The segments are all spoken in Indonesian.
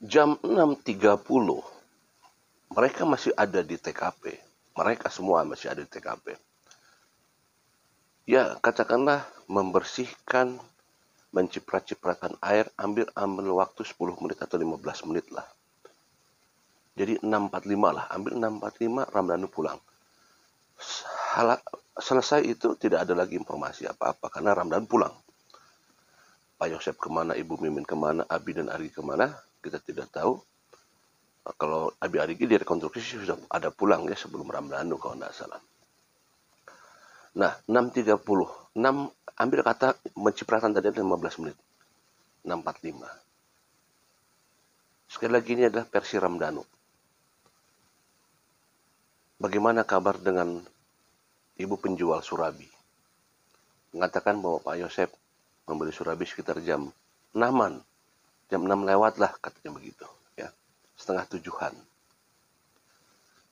Jam 6.30 mereka masih ada di TKP. Mereka semua masih ada di TKP. Ya, katakanlah membersihkan, menciprat-cipratan air, ambil waktu 10 menit atau 15 menit lah. Jadi 6.45 lah, ambil 6.45 Ramdhanu pulang. Selesai itu tidak ada lagi informasi apa-apa karena Ramdhanu pulang. Pak Yosep kemana, Ibu Mimin kemana, Abi dan Ari kemana, kita tidak tahu. Kalau Abi Arigi di rekonstruksi sudah ada pulang ya sebelum Ramdhanu kalau tidak salah. Nah, 6.30. Ambil kata mencipratan tadi 15 menit. 6.45. Sekali lagi ini adalah versi Ramdhanu. Bagaimana kabar dengan ibu penjual surabi? Mengatakan bahwa Pak Yosep membeli surabi sekitar jam 6-an. Jam 6 lewat lah katanya begitu. Ya, setengah 7-an.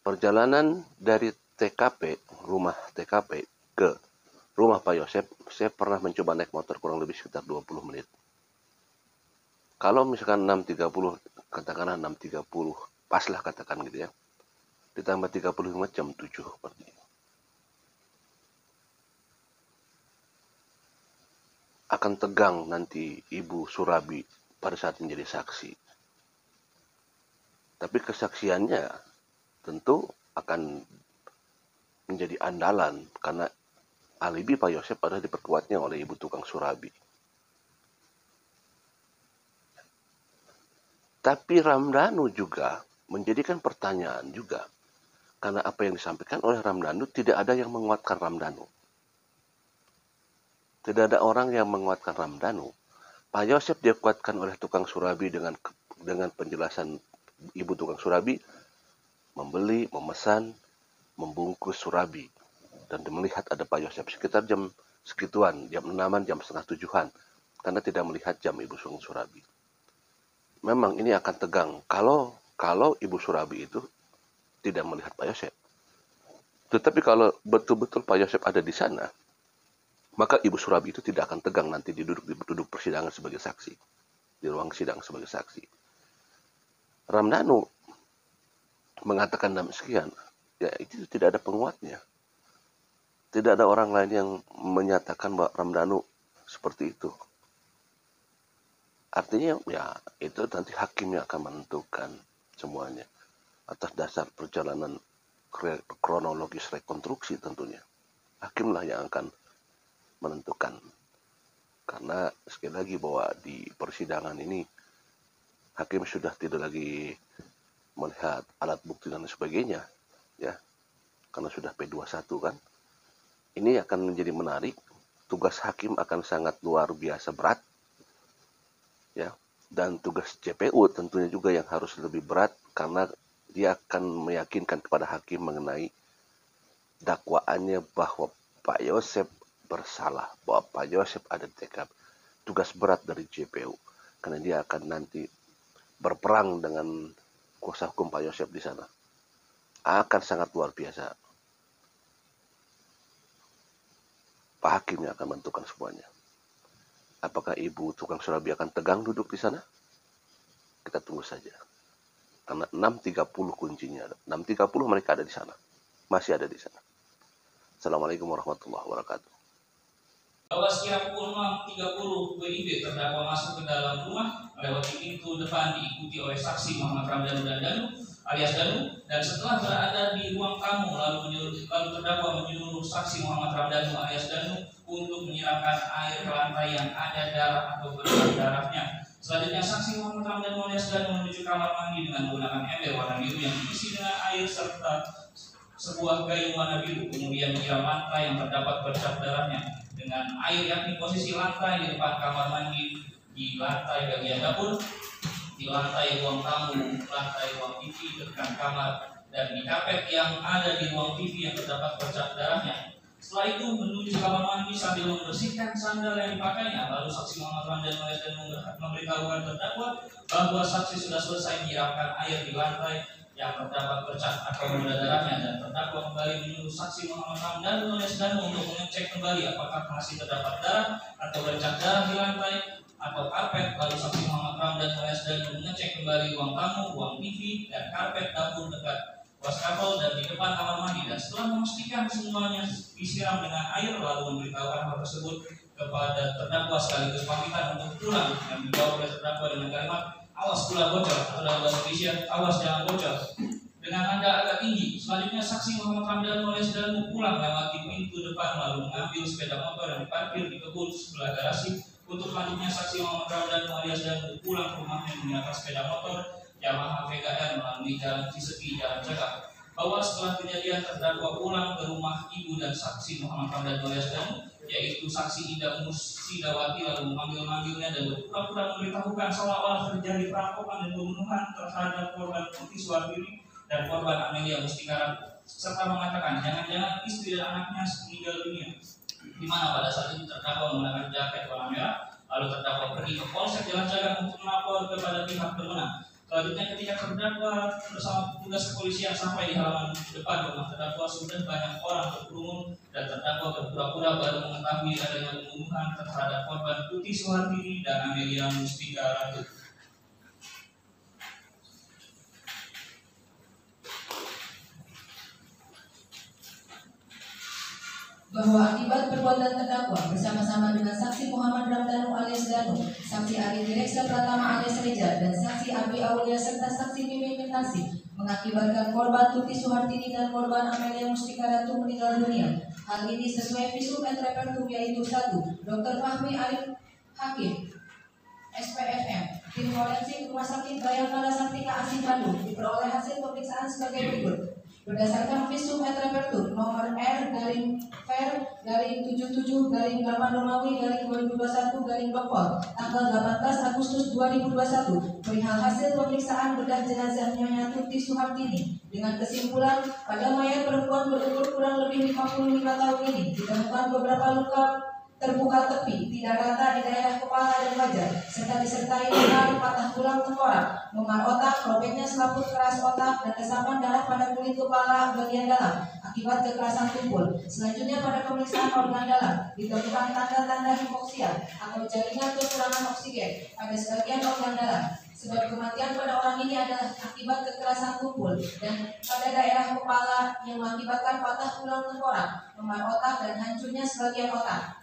Perjalanan dari TKP, rumah TKP ke rumah Pak Yosep, saya pernah mencoba naik motor kurang lebih sekitar 20 menit. Kalau misalkan 6.30, katakanlah 6.30, pas lah katakan gitu ya. Ditambah 35 jam 7 seperti itu. Akan tegang nanti Ibu Surabi pada saat menjadi saksi. Tapi kesaksiannya tentu akan menjadi andalan karena alibi Pak Yosep adalah diperkuatnya oleh Ibu tukang surabi. Tapi Ramdhanu juga menjadikan pertanyaan juga. Karena apa yang disampaikan oleh Ramdhanu tidak ada yang menguatkan Ramdhanu. Tidak ada orang yang menguatkan Ramdhanu. Pak Yosep dia kuatkan oleh tukang surabi dengan penjelasan ibu tukang surabi, membeli, memesan, membungkus surabi. Dan melihat ada Pak Yosep sekitar jam segituan, jam 6-an, jam setengah 7-an. Karena tidak melihat jam ibu tukang surabi. Memang ini akan tegang kalau ibu surabi itu tidak melihat Pak Yosep. Tetapi kalau betul-betul Pak Yosep ada di sana, maka Ibu Surabi itu tidak akan tegang nanti duduk persidangan sebagai saksi. Di ruang sidang sebagai saksi. Ramdhanu mengatakan demikian, ya itu tidak ada penguatnya. Tidak ada orang lain yang menyatakan bahwa Ramdhanu seperti itu. Artinya ya itu nanti hakimnya akan menentukan semuanya. Atas dasar perjalanan kronologis rekonstruksi tentunya. Hakimlah yang akan menentukan. Karena sekali lagi bahwa di persidangan ini hakim sudah tidak lagi melihat alat bukti dan sebagainya, ya. Karena sudah P21 kan. Ini akan menjadi menarik. Tugas hakim akan sangat luar biasa berat. Ya. Dan tugas JPU tentunya juga yang harus lebih berat karena dia akan meyakinkan kepada hakim mengenai dakwaannya bahwa Pak Yosep bersalah, bahwa Pak Yosep ada di TKP. Tugas berat dari JPU, karena dia akan nanti berperang dengan kuasa hukum Pak Yosep di sana. Akan sangat luar biasa. Pak Hakimnya akan menentukan semuanya. Apakah Ibu tukang surabi akan tegang duduk di sana? Kita tunggu saja. Karena 6.30 kuncinya. 6.30 mereka ada di sana. Masih ada di sana. Assalamualaikum warahmatullahi wabarakatuh. Bahwa sekira pukul 6.30 WIB terdakwa masuk ke dalam rumah melewati pintu depan diikuti oleh saksi Muhammad Ramdhanu dan Danu alias Danu, dan setelah berada di ruang tamu lalu terdakwa menyuruh saksi Muhammad Ramdhanu alias Danu untuk menyiramkan air ke lantai yang ada darah atau bercak darahnya. Selanjutnya saksi Muhammad Ramdhanu alias Danu menuju kamar mandi dengan menggunakan ember warna biru yang diisi dengan air serta sebuah gayung warna biru, kemudian menyiram lantai yang terdapat bercak darahnya dengan air, yakni posisi lantai di depan kamar mandi, di lantai bagian dapur, di lantai ruang tamu, lantai ruang TV dekat kamar, dan di kapet yang ada di ruang TV yang terdapat bercak darahnya. Setelah itu menuju kamar mandi sambil membersihkan sandal yang dipakainya. Lalu saksi Muhammad Ramdhanu dan memberitahukan terdakwa bahwa saksi sudah selesai menyiramkan air di lantai yang terdapat bercak atau noda darahnya, dan terdakwa kembali menyuruh saksi Muhammad Ramdhanu alias Danu untuk mengecek kembali apakah masih terdapat darah atau bercak darah di lantai. atau karpet. Lalu saksi Muhammad Ramdan alias Danu mengecek kembali ruang tamu, ruang TV, dan karpet dapur dekat wastafel dan di depan kamar mandi, dan setelah memastikan semuanya disiram dengan air, lalu memberitahukan hal tersebut kepada terdakwa sekaligus pamitan untuk pulang, yang dijawab oleh terdakwa dengan kalimat awas pula bocor, atau dalam bahasa Indonesia awas jangan bocor, dengan nada agak tinggi. Selanjutnya saksi Muhammad Ramdan alias Danu pulang melewati pintu depan, lalu mengambil sepeda motor yang diparkir di kebun sebelah garasi. Untuk selanjutnya saksi Muhammad Ramdan alias Danu pulang ke rumahnya menggunakan sepeda motor Yamaha VKR melalui jalan Cisepi, Jalan Cagak. Bahwa setelah kejadian terdakwa pulang ke rumah ibu dan saksi Muhammad Ramdan alias Danu, yaitu saksi Ida Musidawati, lalu memanggil-manggilnya dan berpura-pura memberitahukan seolah-olah terjadi perampokan dan pembunuhan terhadap korban Putih Suwartini dan korban Amelia Mustika, serta mengatakan jangan-jangan istri dan anaknya meninggal dunia. Di mana pada saat itu terdakwa menggunakan jaket warna merah. Lalu terdakwa pergi ke Polsek Jalan Cagak untuk melapor kepada pihak berwenang. Selanjutnya ketika terdakwa bersama petugas kepolisian sampai di halaman depan rumah terdakwa, sudah banyak orang berkerumun dan terdakwa berpura-pura baru mengetahui adanya pembunuhan terhadap korban Putih Suwartini dan Amelia Mustika Ratu. Bahwa akibat perbuatan terdakwa bersama-sama dengan saksi Muhammad Ramdan alias Danu, saksi Ari Direksa Pratama alias Reja, dan saksi Abi Aulia serta saksi Mimi Mintasi mengakibatkan korban Tuti Suhartini dan korban Amelia Mustika Ratu meninggal dunia. Hal ini sesuai visum et repertum, yaitu 1. Dr. Fahmi Arif Hakim, SPFM, tim forensik Rumah Sakit Bayangkara Sartika Asih Bandung, diperoleh hasil pemeriksaan sebagai berikut. Berdasarkan visum et repertum nomor R/Fer/77/8 Romawi /2021/Dokpol tanggal 18 Agustus 2021 perihal hasil pemeriksaan bedah jenazah Nyonya Tuti Suhartini dengan kesimpulan pada mayat perempuan berumur kurang lebih 55 tahun ini ditemukan beberapa luka terbuka tepi, tidak rata di daerah kepala dan wajah, serta disertai luka patah tulang tengkorak, memar otak, robeknya selaput keras otak, dan resapan darah pada kulit kepala bagian dalam akibat kekerasan tumpul. Selanjutnya pada pemeriksaan organ dalam ditemukan tanda-tanda hipoksia atau jaringan kekurangan oksigen pada sebagian organ dalam. Sebab kematian pada orang ini adalah akibat kekerasan tumpul dan pada daerah kepala yang mengakibatkan patah tulang tengkorak, memar otak, dan hancurnya sebagian otak.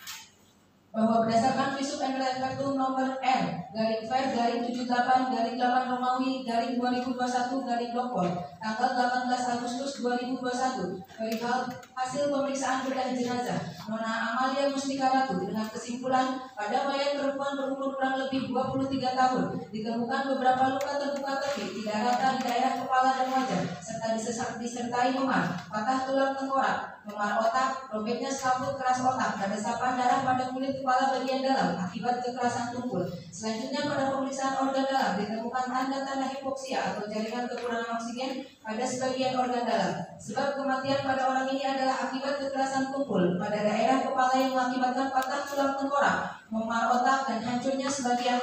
Bahwa berdasarkan visum et repertum nomor R/Fer/78/8 Romawi /2021/Dokpol tanggal 18 Agustus 2021 perihal hasil pemeriksaan bedah jenazah Nona Amalia Mustika Ratu dengan kesimpulan pada mayat perempuan berumur kurang lebih 23 tahun ditemukan beberapa luka terbuka tepi, tidak rata di daerah kepala dan wajah, serta disertai memar, patah tulang tengkorak, memar otak, robeknya selaput keras otak, dan resapan darah pada kulit kepala bagian dalam akibat kekerasan tumpul. Selanjutnya pada pemeriksaan organ dalam ditemukan tanda-tanda hipoksia atau jaringan kekurangan oksigen pada sebagian organ dalam. Sebab kematian pada orang ini adalah akibat kekerasan tumpul pada daerah kepala yang mengakibatkan patah tulang tengkorak, memar otak, dan hancurnya sebagian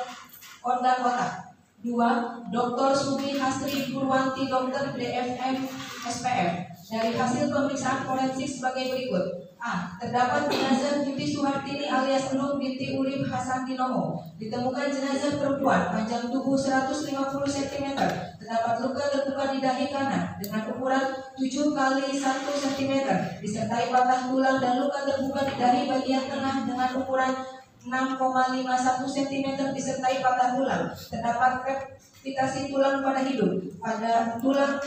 organ otak. 2. Dr. Subi Hastri Purwanti, Dr. DFM SPF. Dari hasil pemeriksaan forensik sebagai berikut. A. Terdapat jenazah Tuti Suhartini alias Nur binti Urip Hasan Dinomo. Ditemukan jenazah perempuan, panjang tubuh 150 cm. Terdapat luka terbuka di dahi kanan dengan ukuran 7 x 1 cm. Disertai patah tulang dan luka terbuka di dahi bagian tengah dengan ukuran 6,51 cm disertai patah tulang. Terdapat krepitasi tulang pada hidung, patah tulang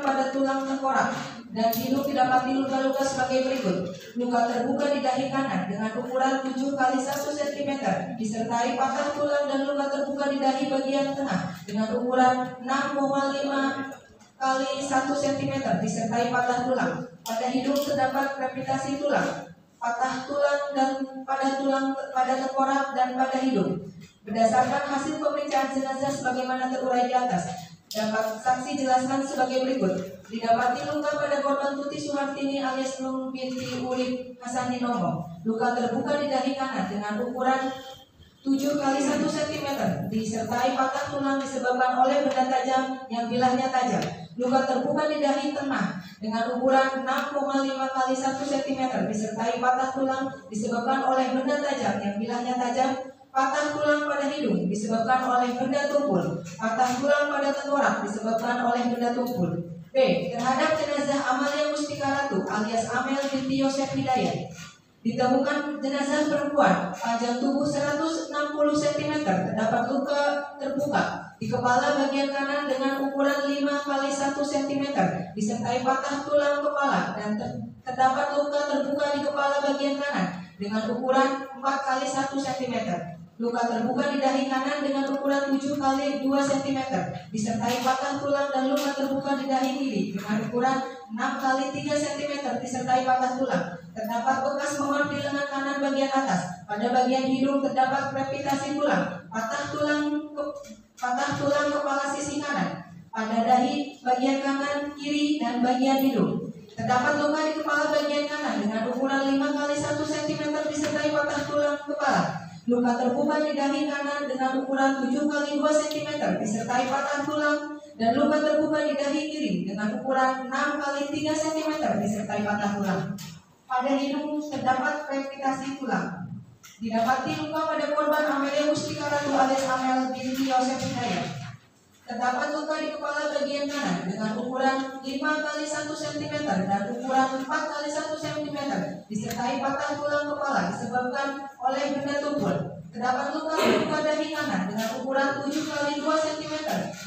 pada tulang tengkorak, dan hidung didapati luka-luka sebagai berikut. Luka terbuka di dahi kanan dengan ukuran 7 x 1 cm disertai patah tulang dan luka terbuka di dahi bagian tengah dengan ukuran 6,5 x 1 cm disertai patah tulang. Pada hidung terdapat krepitasi tulang, patah tulang dan pada tengkorak dan pada hidung. Berdasarkan hasil pemeriksaan jenazah sebagaimana terurai di atas, dapat saksi jelaskan sebagai berikut. Didapati luka pada korban Tuti Suhartini alias Nur binti Urip Hasan Dinomo. Luka terbuka di dahi kanan dengan ukuran 7 x 1 cm disertai patah tulang disebabkan oleh benda tajam yang bilahnya tajam. Luka terbuka di dahi tengah dengan ukuran 6,5 x 1 cm disertai patah tulang disebabkan oleh benda tajam yang bilahnya tajam patah tulang pada hidung disebabkan oleh benda tumpul, patah tulang pada tengkorak disebabkan oleh benda tumpul. B. Terhadap jenazah Amalia Mustika Ratu alias Amel binti Yosef Hidayat ditemukan jenazah perempuan, panjang tubuh 160 cm, terdapat luka terbuka di kepala bagian kanan dengan ukuran 5 x 1 cm, disertai patah tulang kepala dan terdapat luka terbuka di kepala bagian kanan dengan ukuran 4 x 1 cm. Luka terbuka di dahi kanan dengan ukuran 7 x 2 cm, disertai patah tulang dan luka terbuka di dahi kiri dengan ukuran 6 x 3 cm, disertai patah tulang. Terdapat bekas memar di lengan kanan bagian atas. Pada bagian hidung terdapat krepitasi tulang, patah tulang kepala sisi kanan. Pada dahi bagian kanan, kiri, dan bagian hidung terdapat luka di kepala bagian kanan dengan ukuran 5 x 1 cm, disertai patah tulang kepala. Luka terbuka di dahi kanan dengan ukuran 7 x 2 cm, disertai patah tulang, dan luka terbuka di dahi kiri dengan ukuran 6 x 3 cm, disertai patah tulang. Pada hidung terdapat krepitasi tulang. Didapati luka pada korban Amelia Mustika Ratu alias Amel binti Yosef Hidayat. Terdapat luka di kepala bagian kanan dengan ukuran 5 x 1 cm dan ukuran 4 x 1 cm, disertai patah tulang kepala disebabkan oleh benda tumpul. Terdapat luka terbuka dahi kanan dengan ukuran 7 x 2 cm,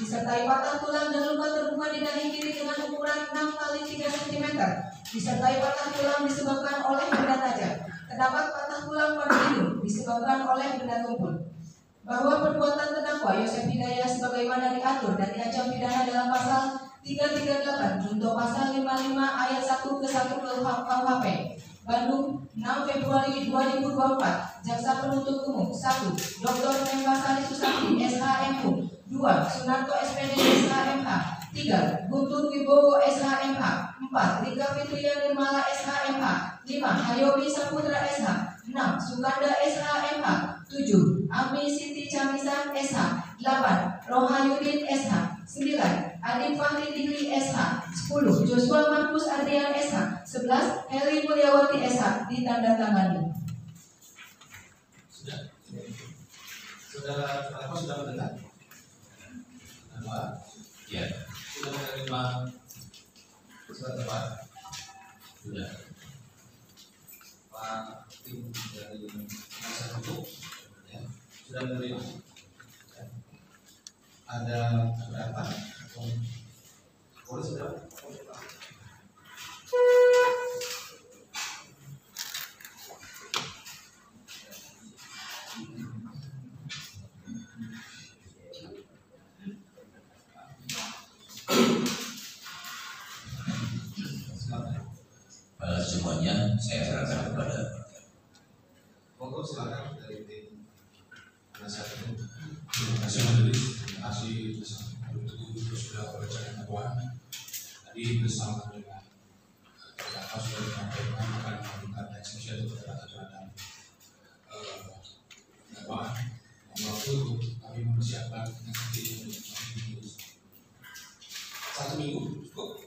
disertai patah tulang dan luka terbuka di dahi kiri dengan ukuran 6 x 3 cm, disertai patah tulang disebabkan oleh benda tajam. Terdapat patah tulang pada hidung disebabkan oleh benda tumpul. Bahwa perbuatan terdakwa Yosef Hidayat sebagaimana diatur dan diancam pidana dalam pasal 338 junto pasal 55 ayat 1 ke 1 KUHP. Bandung, 6 Februari 2024. Jaksa penuntut umum 1. Dr. Membasari Susati, SHMU. 2. Sunarto SPD, SHMH. 3. Guntur Wibowo, SHMH. 4. Rika Fitria Nirmala, SHMH. 5. Hayomi Saputra, SH. 6. Sukanda, SHMH. 7. Ami Siti Camisan, SH. 8. Rohayudin, SH. 9. Adi Fahri Dikri, SH. 10. Joshua Markus Adrian, SH. 11. Heli Mulyawati, SH. Ditandatangani. Sudah. Saudara apa sudah mendengar? Apa? Ya. Sudah menerima surat apa? Sudah. Pak tim dari penasihat hukum ya, sudah menerima. Ya. Ada berapa? Boleh sudah? Semuanya saya serahkan kepada Monggo silakan dari tim penasihat hukum. Terima kasih majelis, terima kasih untuk sudah membacakan dakwaan. Tadi bersama dengan terdakwa sudah menyampaikan akan melakukan eksekusi atau terhadap dakwaan. Dan waktu kami mempersiapkan eksekusi untuk 1 minggu cukup.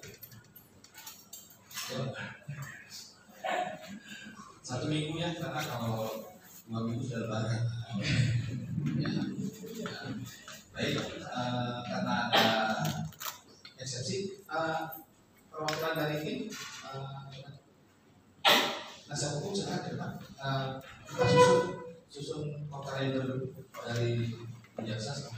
1 minggu ya, karena kalau 2 minggu sudah lebaran. Ya. Baik, karena ada eksepsi, perwakilan dari tim penasihat hukum silakan ke depan. Kita susun perkara dulu dari jaksa.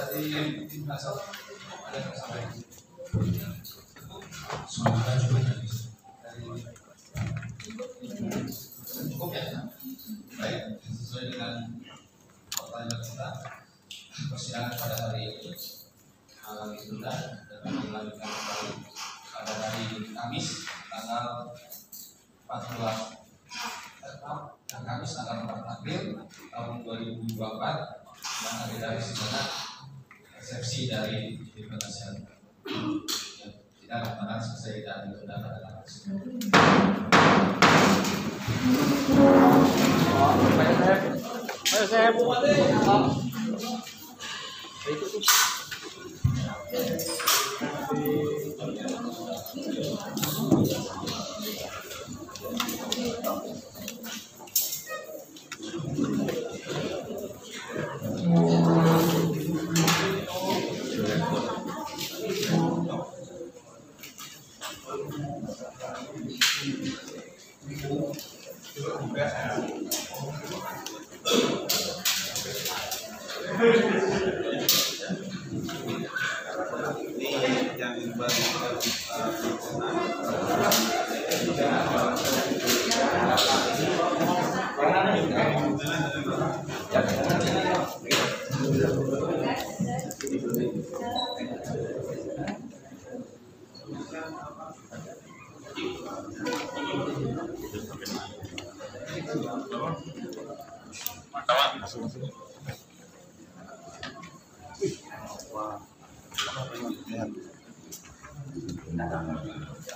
Dari tim Nasab ada yang sampaikan. Sementara juga dari Cukup ya? Baik, sesuai dengan pertanyaan kita, persidangan pada hari ini ditunda dan akan dilanjutkan kembali pada hari Kamis tanggal 14 dan Kamis tanggal 4 April tahun 2024 dan hari dari sebenarnya resepsi dari tim penasihat. Kita akan selesai dan ditunda pada tanggal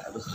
Harus